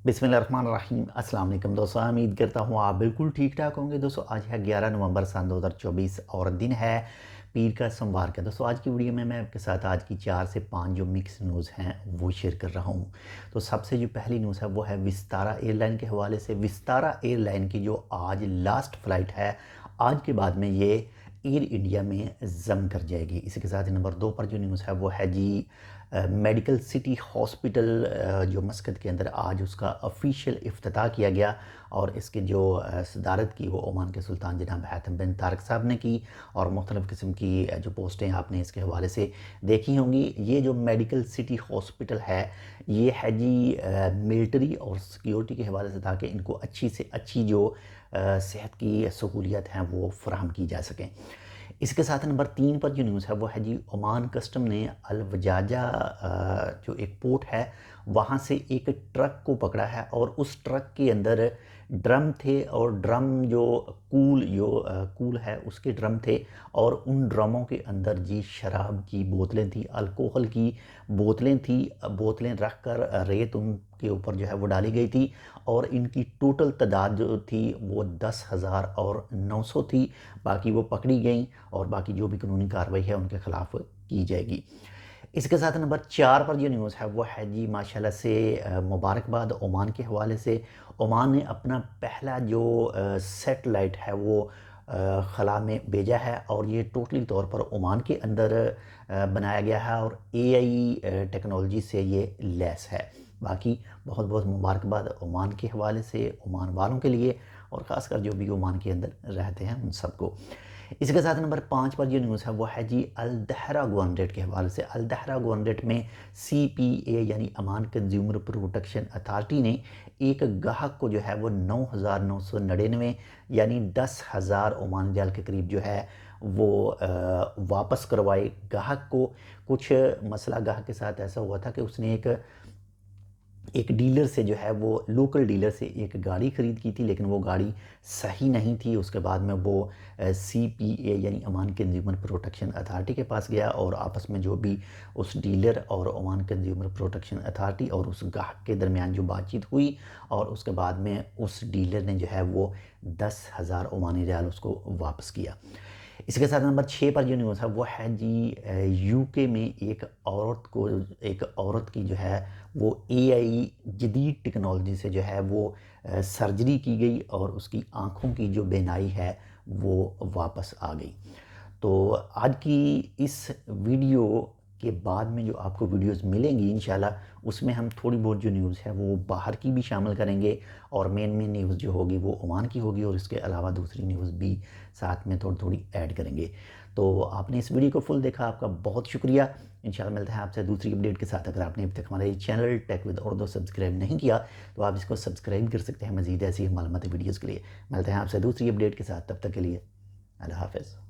बिस्मिल्लाहिर्रहमानिर्रहीम। अस्सलाम वालेकुम दोस्तों, उम्मीद करता हूँ आप बिल्कुल ठीक ठाक होंगे। दोस्तों आज है 11 नवंबर सन 2024 और दिन है पीर का सोमवार का। दोस्तों आज की वीडियो में मैं आपके साथ आज की 4 से 5 जो मिक्स न्यूज़ हैं वो शेयर कर रहा हूँ। तो सबसे जो पहली न्यूज़ है वो है विस्तारा एयरलाइन के हवाले से। विस्तारा एयरलाइन की जो आज लास्ट फ़्लाइट है, आज के बाद में ये एयर इंडिया में जम कर जाएगी। इसी के साथ नंबर 2 पर जो न्यूज़ है वो है जी मेडिकल सिटी हॉस्पिटल जो मस्कत के अंदर आज उसका ऑफिशियल इफ्तिताह किया गया और इसकी जो सदारत की वो ओमान के सुल्तान जनाब हैथम बिन तारिक साहब ने की। और मुख्तलिफ़ किस्म की जो पोस्टें आपने इसके हवाले से देखी होंगी। ये जो मेडिकल सिटी हॉस्पिटल है ये है जी मिलिट्री और सिक्योरिटी के हवाले से, ताकि इनको अच्छी से अच्छी जो सेहत की सहूलियत हैं वो फराहम की जा सकें। इसके साथ नंबर 3 पर जो न्यूज़ है वो है जी ओमान कस्टम ने अल वजाजा जो एक पोर्ट है वहाँ से एक ट्रक को पकड़ा है और उस ट्रक के अंदर ड्रम थे और ड्रम जो कूल है उसके ड्रम थे और उन ड्रमों के अंदर जी शराब की बोतलें थी, अल्कोहल की बोतलें थी। बोतलें रख कर रेत उनके ऊपर जो है वो डाली गई थी और इनकी टोटल तादाद जो थी वो 10,000 और 900 थी। बाकी वो पकड़ी गई और बाकी जो भी कानूनी कार्रवाई है उनके ख़िलाफ़ की जाएगी। इसके साथ नंबर 4 पर जो न्यूज़ है वो है जी माशाल्लाह से मुबारकबाद ओमान के हवाले से। ओमान ने अपना पहला जो सैटेलाइट है वो खला में भेजा है और ये टोटली तौर पर ओमान के अंदर बनाया गया है और एआई टेक्नोलॉजी से ये लैस है। बाकी बहुत बहुत मुबारकबाद ओमान के हवाले से, ओमान वालों के लिए और ख़ासकर जो भी ओमान के अंदर रहते हैं उन सबको। इसके साथ नंबर 5 पर जो न्यूज़ है वो है जी अल दहरा गवर्नरेट के हवाले से। अल दहरा गवर्नरेट में CPA यानी अमान कंज्यूमर प्रोटेक्शन अथॉरिटी ने एक गाहक को जो है वो 9,999 यानी 10,000 ओमानी रियाल के करीब जो है वो वापस करवाए। गाहक को कुछ मसला गाहक के साथ ऐसा हुआ था कि उसने एक डीलर से जो है वो लोकल डीलर से एक गाड़ी ख़रीद की थी, लेकिन वो गाड़ी सही नहीं थी। उसके बाद में वो CPA यानी ओमान कंज्यूमर प्रोटेक्शन अथॉरिटी के पास गया और आपस में जो भी उस डीलर और ओमान कंज्यूमर प्रोटेक्शन अथॉरिटी और उस गाहक के दरमियान जो बातचीत हुई और उसके बाद में उस डीलर ने जो है वो 10,000 ओमानी रियाल उसको वापस किया। इसके साथ नंबर 6 पर जो न्यूज़ है वो है जी UK में एक औरत की जो है वो AI जदीद टेक्नोलॉजी से जो है वो सर्जरी की गई और उसकी आँखों की जो बीनाई है वो वापस आ गई। तो आज की इस वीडियो के बाद में जो आपको वीडियोस मिलेंगी इंशाल्लाह उसमें हम थोड़ी बहुत जो न्यूज़ है वो बाहर की भी शामिल करेंगे और मेन न्यूज़ जो होगी वो ओमान की होगी और इसके अलावा दूसरी न्यूज़ भी साथ में थोड़ी थोड़ी ऐड करेंगे। तो आपने इस वीडियो को फुल देखा, आपका बहुत शुक्रिया। इंशाल्लाह मिलते हैं आपसे दूसरी अपडेट के साथ। अगर आपने अब तक हमारे channel tech with Urdu subscribe नहीं किया तो आप इसको सब्सक्राइब कर सकते हैं मज़ीद ऐसी मालूमाती वीडियोज़ के लिए। मिलते हैं आपसे दूसरी अपडेट के साथ, तब तक के लिए अल्लाह हाफ़िज़।